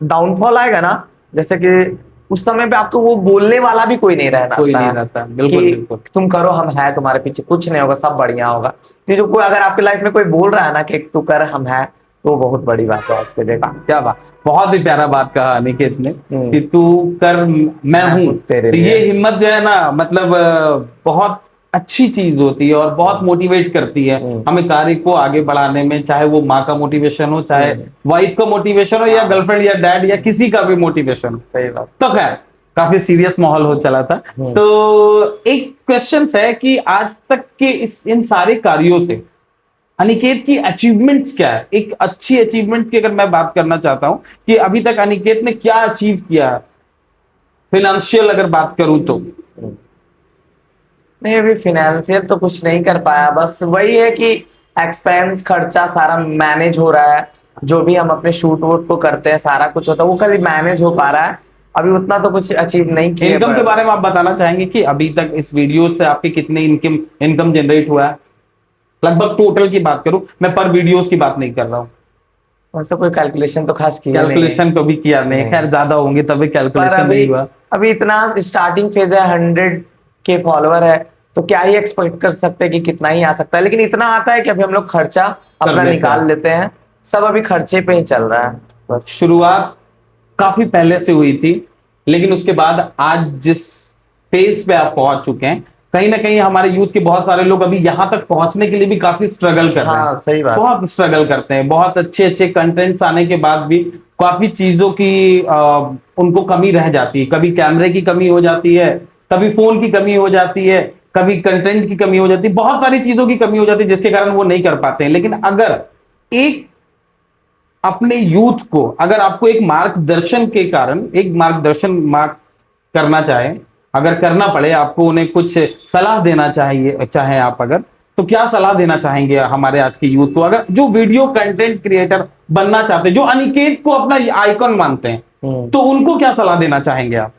डाउनफॉल आएगा ना, जैसे कि उस समय पे आपको वो बोलने वाला भी कोई नहीं रहना, कोई नहीं रहता, बिल्कुल कि बिल्कुल। तुम करो, हम है तुम्हारे पीछे, कुछ नहीं होगा, सब बढ़िया होगा। तो जो कोई अगर आपके लाइफ में कोई बोल रहा है ना कि तू कर, हम है, तो बहुत बड़ी बात है आपके लिए। क्या बात, बहुत ही प्यारा बात कहा अनिकेत ने कि तू कर, मैं हूं तेरे तो लिए। ये हिम्मत जो है ना, मतलब बहुत अच्छी चीज होती है और बहुत मोटिवेट करती है हमें कार्य को आगे बढ़ाने में, चाहे वो माँ का मोटिवेशन हो, चाहे वाइफ का मोटिवेशन हो, या गर्लफ्रेंड या डैड या किसी का भी मोटिवेशन हो। सही बात। तो खैर काफी सीरियस माहौल हो चला था। तो एक क्वेश्चन है कि आज तक के इन सारे कार्यों से अनिकेत की अचीवमेंट्स क्या है? एक अच्छी अचीवमेंट की अगर मैं बात करना चाहता हूं कि अभी तक अनिकेत ने क्या अचीव किया, फिनेंशियल अगर बात करूं तो। नहीं, अभी फिनेंशियल तो कुछ नहीं कर पाया, बस वही है कि एक्सपेंस खर्चा सारा मैनेज हो रहा है। जो भी हम अपने शूट वूट को करते हैं, सारा कुछ होता है, वो खाली मैनेज हो पा रहा है। अभी उतना तो कुछ अचीव नहीं किया। इनकम के बारे में आप बताना चाहेंगे कि अभी तक इस वीडियो से आपके कितने इनकम जनरेट हुआ है? लगभग टोटल की बात करूं मैं, पर वीडियोस की बात नहीं कर रहा हूं। वैसे कोई कैलकुलेशन तो खास किया कैलकुलेशन कभी किया नहीं, खैर ज्यादा होंगे तभी कैलकुलेशन नहीं हुआ। अभी इतना स्टार्टिंग फेज है, 100 के फॉलोअर है, तो क्या ही एक्सपेक्ट कर सकते हैं कि कितना ही आ सकता है। लेकिन इतना आता है कि अभी हम लोग खर्चा अपना निकाल लेते हैं, सब अभी खर्चे पे ही चल रहा है बस। शुरुआत काफी पहले से हुई थी, लेकिन उसके बाद आज जिस फेज पे आप पहुंच चुके हैं, कहीं ना कहीं हमारे यूथ के बहुत सारे लोग अभी यहां तक पहुंचने के लिए भी काफी स्ट्रगल कर रहे हैं। सही बात। बहुत स्ट्रगल करते हैं, बहुत अच्छे अच्छे कंटेंट्स आने के बाद भी काफी चीजों की उनको कमी रह जाती है। कभी कैमरे की कमी हो जाती है, कभी फोन की कमी हो जाती है, कभी कंटेंट की कमी हो जाती है, बहुत सारी चीजों की कमी हो जाती है जिसके कारण वो नहीं कर पाते हैं। लेकिन अगर एक अपने यूथ को, अगर आपको एक मार्गदर्शन के कारण एक मार्गदर्शन करना चाहे, अगर करना पड़े आपको, उन्हें कुछ सलाह देना चाहिए चाहे आप, अगर तो क्या सलाह देना चाहेंगे हमारे आज के यूथ को, अगर जो वीडियो कंटेंट क्रिएटर बनना चाहते हैं, जो अनिकेत को अपना आइकॉन मानते हैं, तो उनको क्या सलाह देना चाहेंगे आप?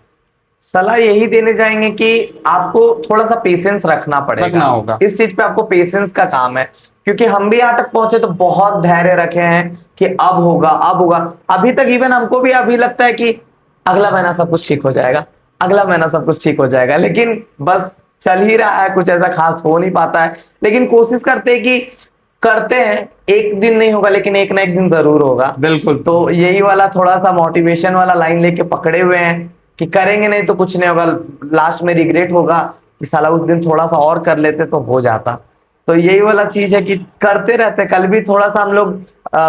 सलाह यही देने जाएंगे कि आपको थोड़ा सा पेशेंस रखना पड़ेगा, होगा इस चीज पे आपको पेशेंस का काम है। क्योंकि हम भी यहाँ तक पहुंचे तो बहुत धैर्य रखे हैं कि अब होगा अब होगा। अभी तक इवन हमको भी अभी लगता है कि अगला महीना सब कुछ ठीक हो जाएगा, अगला महीना सब कुछ ठीक हो जाएगा, लेकिन बस चल ही रहा है, कुछ ऐसा खास हो नहीं पाता है। लेकिन कोशिश करते हैं कि करते हैं, एक दिन नहीं होगा लेकिन एक ना एक दिन जरूर होगा। बिल्कुल। तो यही वाला थोड़ा सा मोटिवेशन वाला लाइन लेके पकड़े हुए हैं कि करेंगे नहीं तो कुछ नहीं होगा, लास्ट में रिग्रेट होगा कि साला उस दिन थोड़ा सा और कर लेते तो हो जाता। तो यही वाला चीज है कि करते रहते। कल भी थोड़ा सा हम लोग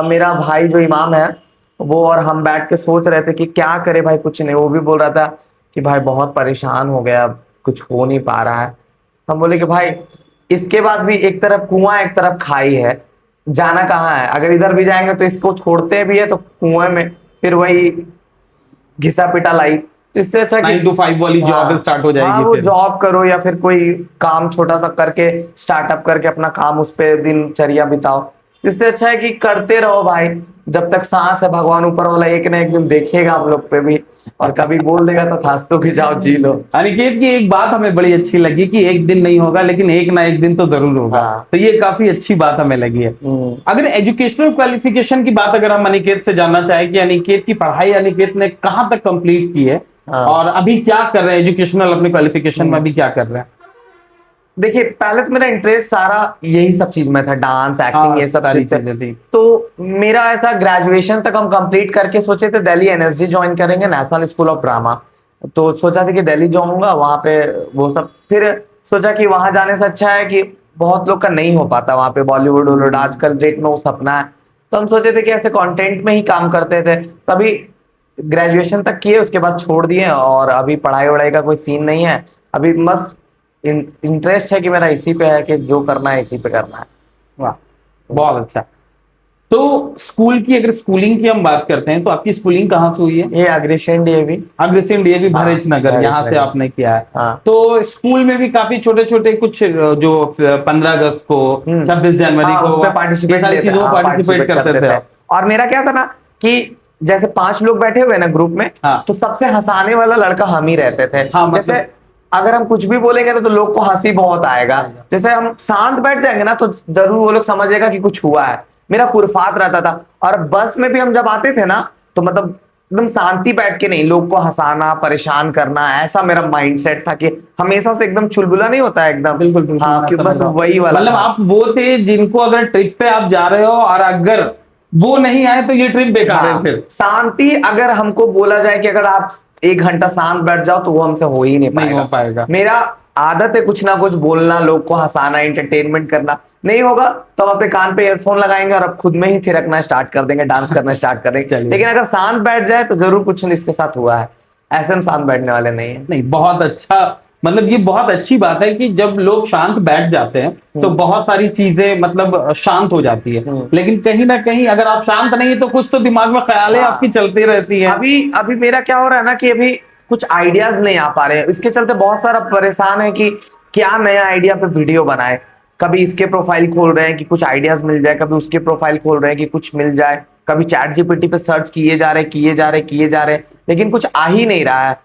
मेरा भाई जो इमाम है वो और हम बैठ के सोच रहे थे कि क्या करे भाई, कुछ नहीं। वो भी बोल रहा था कि भाई बहुत परेशान हो गया, अब कुछ हो नहीं पा रहा है। हम बोले कि भाई इसके बाद भी एक तरफ कुआं एक तरफ खाई है, जाना कहाँ है? अगर इधर भी जाएंगे तो इसको छोड़ते भी है तो कुएं में फिर वही घिसा पिटा लाइफ। तो इससे अच्छा कि 9 to 5 वाली जॉब हाँ, स्टार्ट हो हाँ जाएगी वो फिर। जॉब करो या फिर कोई काम छोटा सा करके स्टार्टअप करके अपना काम उस पे दिनचर्या बिताओ। इससे अच्छा है कि करते रहो भाई, जब तक सांस है भगवान ऊपर वाला एक ना एक दिन देखेगा हम लोग पे भी, और कभी बोल देगा तो खास्तों की जाओ जी लो। अनिकेत की एक बात हमें बड़ी अच्छी लगी कि एक दिन नहीं होगा लेकिन एक ना एक दिन तो जरूर होगा। हाँ। तो ये काफी अच्छी बात हमें लगी है। अगर एजुकेशनल क्वालिफिकेशन की बात अगर हम अनिकेत से जानना चाहें कि अनिकेत की पढ़ाई अनिकेत ने कहाँ तक कंप्लीट की है हाँ। और अभी क्या कर रहे हैं एजुकेशनल अपने क्वालिफिकेशन में, अभी क्या कर रहे हैं? देखिए पहले तो मेरा इंटरेस्ट सारा यही सब चीज में था, डांस एक्टिंग ये सब सारी चीजें चीजें थी। तो मेरा ऐसा ग्रेजुएशन तक हम कंप्लीट करके सोचे थे दिल्ली एनएसडी ज्वाइन करेंगे, नेशनल स्कूल ऑफ ड्रामा। तो सोचा था कि दिल्ली जाऊंगा वहां पे वो सब, फिर सोचा कि वहां जाने से अच्छा है कि बहुत लोग का नहीं हो पाता वहां पे बॉलीवुड वॉलीवुड आजकल डेट में वो सपना है। तो हम सोचे थे कि ऐसे कंटेंट में ही काम करते थे, तभी ग्रेजुएशन तक किए, उसके बाद छोड़ दिए और अभी पढ़ाई वढ़ाई का कोई सीन नहीं है। अभी बस इंटरेस्ट है कि मेरा इसी पे है कि जो करना है इसी पे करना है। वाह, बहुत अच्छा। तो स्कूल की अगर स्कूलिंग की हम बात करते हैं तो आपकी स्कूलिंग कहाँ से हुई है? ये अग्रेशन डीएवी अग्रसेन डीएवी हाँ, भरेच नगर, यहाँ से नगर। आपने किया है। हाँ। तो स्कूल में भी काफी छोटे छोटे कुछ जो 15 अगस्त को 26 जनवरी हाँ, को उसमें ये पार्टिसिपेट सारी चीजों में पार्टिसिपेट करते थे आप। और मेरा क्या था ना कि जैसे 5 लोग बैठे हुए ना ग्रुप में, हाँ। तो सबसे हंसाने वाला लड़का हम ही रहते थे। हाँ, मतलब- जैसे अगर हम कुछ भी बोलेंगे ना तो लोग को हंसी बहुत आएगा। जैसे हम शांत बैठ जाएंगे ना तो जरूर वो लोग समझेगा कि कुछ हुआ है। मेरा खुरफात रहता था। और बस में भी हम जब आते थे ना तो मतलब एकदम शांति बैठ के नहीं, लोग को हंसाना परेशान करना, ऐसा मेरा माइंडसेट था कि हमेशा से एकदम चुलबुला नहीं होता है एकदम। बिल्कुल बिल्कुल, हाँ मैं कि समझ बस रहा हूँ। वही वाला मतलब था। आप वो थे जिनको अगर ट्रिप पे आप जा रहे हो और अगर वो नहीं आए तो ये ट्रिप बेकार है हाँ, फिर। शांति अगर हमको बोला जाए कि अगर आप 1 घंटा शांत बैठ जाओ तो वो हमसे हो ही नहीं नहीं हो पाएगा। मेरा आदत है कुछ ना कुछ बोलना, लोग को हंसाना, एंटरटेनमेंट करना। नहीं होगा तो हम अपने कान पे ईयरफोन लगाएंगे और अब खुद में ही थिरकना स्टार्ट कर देंगे, डांस करना स्टार्ट कर देंगे। चलिए। लेकिन अगर शांत बैठ जाए तो जरूर कुछ इसके साथ हुआ है, ऐसे हम शांत बैठने वाले नहीं है। नहीं, बहुत अच्छा। मतलब ये बहुत अच्छी बात है कि जब लोग शांत बैठ जाते हैं तो बहुत सारी चीजें मतलब शांत हो जाती है। लेकिन कहीं ना कहीं अगर आप शांत नहीं है तो कुछ तो दिमाग में ख्यालें हाँ। आपकी चलती रहती है। अभी अभी मेरा क्या हो रहा है ना कि अभी कुछ आइडियाज नहीं आ पा रहे हैं, इसके चलते बहुत सारा परेशान है कि क्या नया आइडिया पे वीडियो बनाए। कभी इसके प्रोफाइल खोल रहे हैं कि कुछ आइडियाज मिल जाए, कभी उसके प्रोफाइल खोल रहे हैं कि कुछ मिल जाए, कभी चैट जीपीटी पे सर्च किए जा रहे, लेकिन कुछ आ ही नहीं रहा है।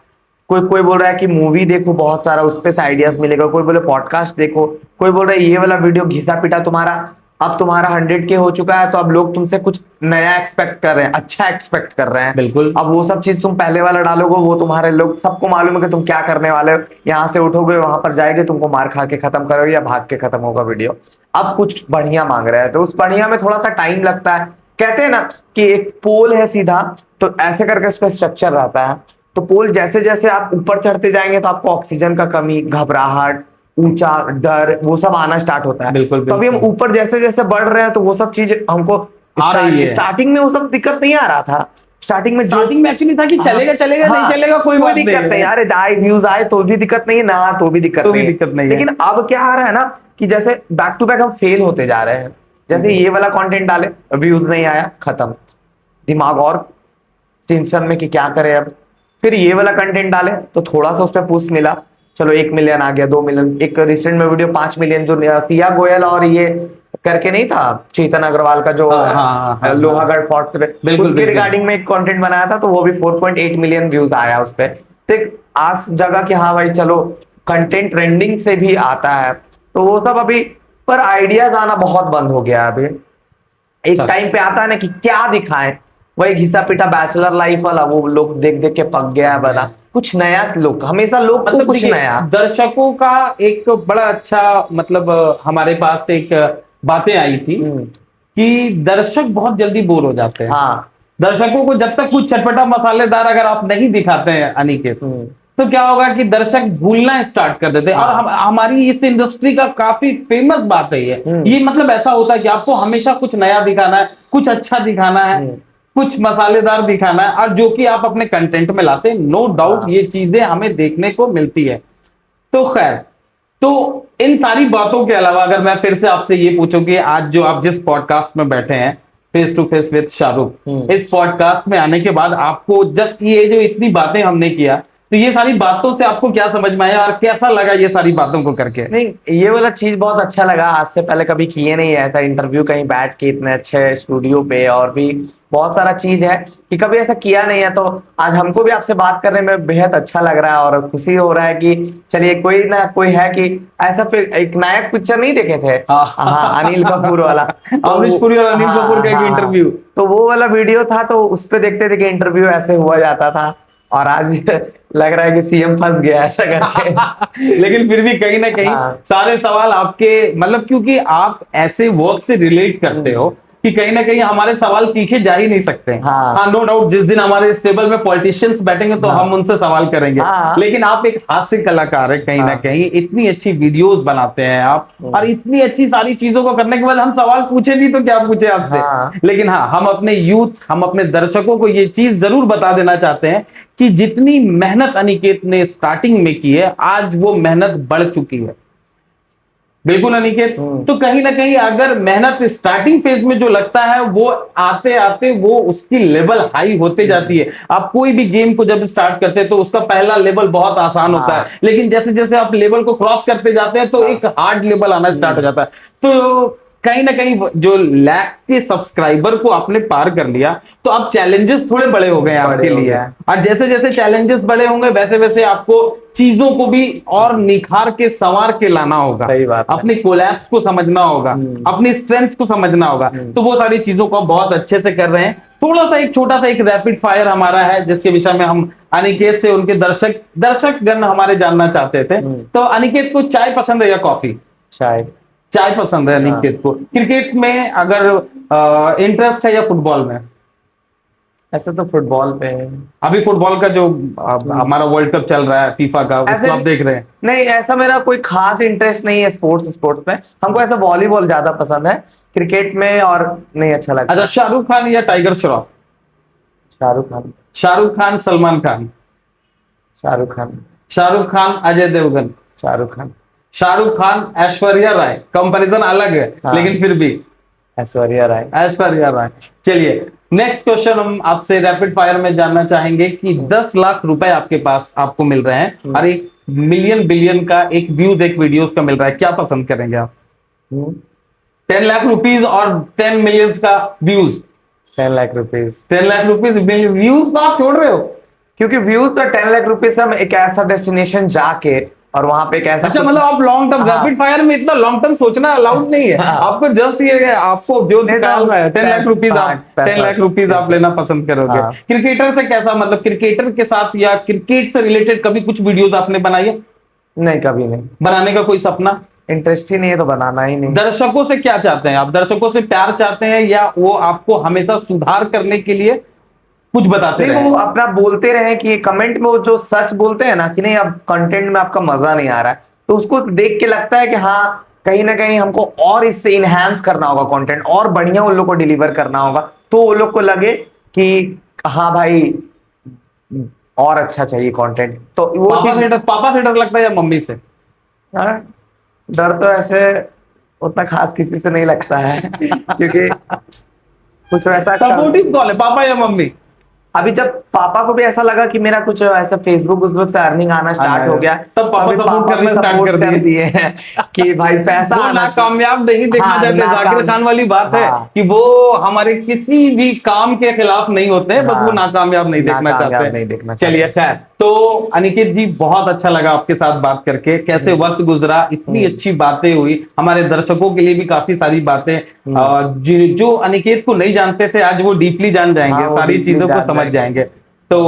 कोई कोई बोल रहा है कि मूवी देखो बहुत सारा उस पे से आइडियाज मिलेगा, कोई बोले पॉडकास्ट देखो, कोई बोल रहा है ये वाला वीडियो घिसा पिटा तुम्हारा, अब तुम्हारा 100K हो चुका है तो अब लोग तुमसे कुछ नया एक्सपेक्ट कर रहे हैं, अच्छा एक्सपेक्ट कर रहे हैं। बिल्कुल। अब वो सब चीज तुम पहले वाला डालोगे, वो तुम्हारे लोग सबको मालूम है कि तुम क्या करने वाले हो। यहाँ से उठोगे वहां पर जाएंगे, तुमको मार खा के खत्म करोगे या भाग के खत्म होगा वीडियो। अब कुछ बढ़िया मांग रहे हैं तो उस बढ़िया में थोड़ा सा टाइम लगता है। कहते हैं ना कि एक पोल है सीधा, तो ऐसे करके उसका स्ट्रक्चर रहता है। तो पोल जैसे जैसे आप ऊपर चढ़ते जाएंगे तो आपको ऑक्सीजन का कमी, घबराहट, ऊंचा, डर, वो सब आना स्टार्ट होता है। बिल्कुल, तो अभी हम बिल्कुल। ऊपर जैसे जैसे बढ़ रहे हैं तो वो सब चीज हमको आ रही है। स्टार्टिंग में वो सब दिक्कत नहीं आ रहा था। स्टार्टिंग में एक्चुअली था कि चलेगा चलेगा हाँ, नहीं चलेगा कोई बात दिक्कत नहीं, अरे जाए व्यूज आए तो भी दिक्कत नहीं है, ना तो भी दिक्कत तो भी नहीं है। दिक्कत नहीं है। लेकिन अब क्या आ रहा है ना कि जैसे बैक टू बैक हम फेल होते जा रहे हैं। जैसे ये वाला कंटेंट डाले, व्यूज नहीं आया, खत्म, दिमाग और टेंशन में कि क्या करें अब। फिर ये वाला कंटेंट डाले तो थोड़ा सा उस पर पुश मिला, चलो 1 मिलियन आ गया, 2 मिलियन। एक रिसेंट में वीडियो 5 मिलियन जो सिया गोयल और ये करके नहीं था, चेतन अग्रवाल का जो हाँ, लोहागढ़ फोर्ट से बिल्कुल, उसके बिल्कुल। रिगार्डिंग में एक कंटेंट बनाया था, तो वो भी 4.8 मिलियन व्यूज आया उस पर। तो एक आस जगह कि हाँ भाई चलो कंटेंट ट्रेंडिंग से भी आता है, तो वो सब अभी पर आइडियाज आना बहुत बंद हो गया है अभी। एक टाइम पे आता है ना कि क्या दिखाएं, वही घिसा पिटा बैचलर लाइफ वाला वो लोग देख देख के पक गया है बना। कुछ नया लोग, हमेशा लोग को कुछ नया। दर्शकों का एक बड़ा अच्छा मतलब हमारे पास एक बातें आई थी कि दर्शक बहुत जल्दी बोर हो जाते हैं। हाँ, दर्शकों को जब तक कुछ चटपटा मसालेदार अगर आप नहीं दिखाते हैं अनिकेत, तो क्या होगा कि दर्शक भूलना स्टार्ट कर देते हैं। और हमारी इस इंडस्ट्री का काफी फेमस बात है ये मतलब ऐसा होता है कि आपको हमेशा कुछ नया दिखाना है, कुछ अच्छा दिखाना है, कुछ मसालेदार दिखाना है, और जो कि आप अपने कंटेंट में लाते हैं। नो डाउट ये चीजें हमें देखने को मिलती है। तो खैर, तो इन सारी बातों के अलावा अगर मैं फिर से आपसे ये पूछूं कि आज जो आप जिस पॉडकास्ट में बैठे हैं, face to face with Shahrukh, इस पॉडकास्ट में आने के बाद आपको जब ये जो इतनी बातें हमने किया, तो ये सारी बातों से आपको क्या समझ में आया और कैसा लगा ये सारी बातों को करके? नहीं, ये वाला चीज बहुत अच्छा लगा। आज से पहले कभी किए नहीं है ऐसा इंटरव्यू कहीं बैठ के इतने अच्छे स्टूडियो पे, और भी बहुत सारा चीज है कि कभी ऐसा किया नहीं है। तो आज हमको भी आपसे बात करने में बेहद अच्छा लग रहा है और खुशी हो रहा है कि चलिए कोई ना कोई है कि ऐसा। फिर एक नायक पिक्चर नहीं देखे थे? हाँ, अनिल कपूर वाला, अमरीश पुरी और अनिल कपूर का एक इंटरव्यू, तो वो वाला वीडियो था। तो उस पे देखते थे कि इंटरव्यू ऐसे हुआ जाता था, और आज लग रहा है कि सीएम फंस गया ऐसा करके। लेकिन फिर भी कहीं ना कहीं सारे सवाल आपके, मतलब क्योंकि आप ऐसे वर्क से रिलेट करते हो कि कहीं ना कहीं हमारे सवाल तीखे जा ही नहीं सकते। हाँ, नो डाउट जिस दिन हमारे इस टेबल में पॉलिटिशियंस बैठेंगे तो हम उनसे सवाल करेंगे। लेकिन आप एक हास्य कलाकार है कहीं ना कहीं, इतनी अच्छी वीडियोस बनाते हैं आप, और इतनी अच्छी सारी चीजों को करने के बाद हम सवाल पूछे भी तो क्या पूछे आपसे। लेकिन हाँ, हम अपने यूथ, हम अपने दर्शकों को ये चीज जरूर बता देना चाहते हैं कि जितनी मेहनत अनिकेत ने स्टार्टिंग में की है, आज वो मेहनत बढ़ चुकी है। बिल्कुल अनिकेत, तो कहीं ना कहीं अगर मेहनत स्टार्टिंग फेज में जो लगता है, वो आते आते वो उसकी लेवल हाई होते जाती है। आप कोई भी गेम को जब स्टार्ट करते हैं तो उसका पहला लेवल बहुत आसान होता है, लेकिन जैसे जैसे आप लेवल को क्रॉस करते जाते हैं तो एक हार्ड लेवल आना स्टार्ट हो जाता है। तो कहीं ना कहीं जो लाख के सब्सक्राइबर को आपने पार कर लिया, तो अब चैलेंजेस थोड़े बड़े हो गए आपके लिए, और जैसे जैसे चैलेंजेस बड़े होंगे वैसे वैसे आपको चीजों को भी और निखार के संवार के लाना होगा। सही बात, अपने कोलैप्स को समझना होगा, अपनी स्ट्रेंथ को समझना होगा। तो वो सारी चीजों को बहुत अच्छे से कर रहे हैं। थोड़ा सा एक छोटा सा एक रैपिड फायर हमारा है, जिसके विषय में हम अनिकेत से उनके दर्शक गण हमारे जानना चाहते थे। तो अनिकेत को चाय पसंद है या कॉफी? चाय पसंद है अनिकेत को। क्रिकेट में अगर इंटरेस्ट है या फुटबॉल में? ऐसे तो फुटबॉल पे। अभी फुटबॉल का जो हमारा वर्ल्ड कप चल रहा है फीफा का, उसको आप देख रहे हैं? नहीं, ऐसा मेरा कोई खास इंटरेस्ट नहीं है स्पोर्ट्स में। हमको ऐसा वॉलीबॉल ज्यादा पसंद है, क्रिकेट में और नहीं अच्छा लगता। अच्छा, शाहरुख खान या टाइगर श्रॉफ? शाहरुख खान। शाहरुख खान सलमान खान? शाहरुख खान। शाहरुख खान अजय देवगन? शाहरुख खान। शाहरुख खान ऐश्वर्या राय? कंपैरिजन अलग है लेकिन फिर भी ऐश्वर्या राय। ऐश्वर्या राय। चलिए, नेक्स्ट क्वेश्चन हम आपसे रैपिड फायर में जानना चाहेंगे कि 10 लाख रुपए आपके पास आपको मिल रहे हैं और 1 मिलियन बिलियन का एक व्यूज एक वीडियोस का मिल रहा है, क्या पसंद करेंगे आप? 10 लाख रुपीज और 10 मिलियन का views? 10 lakh rupees. 10 lakh rupees views तो आप छोड़ रहे हो, क्योंकि व्यूज तो 10 लाख रुपीज से हम एक ऐसा डेस्टिनेशन जाके और वहां पे कैसा। अच्छा, मतलब आप लॉन्ग टर्म, रैपिड फायर में इतना लॉन्ग टर्म सोचना अलाउड नहीं है। आपको जस्ट ये आपको जो निकालना है 10 लाख रुपीज, आप 10 लाख रुपीज आप लेना पसंद करोगे। क्रिकेटर से कैसा, मतलब क्रिकेटर के साथ या क्रिकेट से रिलेटेड कभी कुछ वीडियोस आपने बनाई है? नहीं, कभी नहीं। बनाने का कोई सपना? इंटरेस्ट ही नहीं है तो बनाना ही नहीं। दर्शकों से क्या चाहते हैं आप? दर्शकों से प्यार चाहते हैं या वो आपको हमेशा सुधार करने के लिए कुछ बताते रहे? वो अपना बोलते रहे कि कमेंट में वो जो सच बोलते हैं ना कि नहीं अब कंटेंट में आपका मजा नहीं आ रहा है, तो उसको देख के लगता है कि हाँ कहीं ना कहीं हमको और इससे इनहैंस करना होगा, कंटेंट और बढ़िया उन लोग को डिलीवर करना होगा, तो वो लोग को लगे कि हाँ भाई और अच्छा चाहिए कंटेंट। तो वो पापा से डर लगता है या मम्मी से? डर तो ऐसे उतना खास किसी से नहीं लगता है क्योंकि कुछ वैसा। सपोर्टिव कौन है, पापा या मम्मी? अभी जब पापा को भी ऐसा लगा कि मेरा कुछ ऐसा फेसबुक से अर्निंग आना स्टार्ट हो गया, तब पापा सपोर्ट करना स्टार्ट कर दिए हैं कि भाई पैसा वो नाकामयाब नहीं देखना चाहते। जाकिर खान वाली बात है कि वो हमारे किसी भी काम के खिलाफ नहीं होते हैं, बस वो नाकामयाब नहीं देखना चाहते। चलिए खैर, तो अनिकेत जी बहुत अच्छा लगा आपके साथ बात करके। कैसे वक्त गुजरा, इतनी अच्छी बातें हुई, हमारे दर्शकों के लिए भी काफी सारी बातें जो अनिकेत को नहीं जानते थे आज वो डीपली जान जाएंगे, सारी चीजों को समझ जाएंगे। तो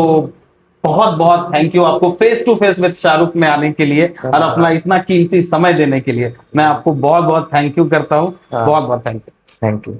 बहुत बहुत थैंक यू आपको face to face with Shahrukh में आने के लिए और अपना इतना कीमती समय देने के लिए। मैं आपको बहुत बहुत थैंक यू करता हूँ। बहुत बहुत थैंक यू।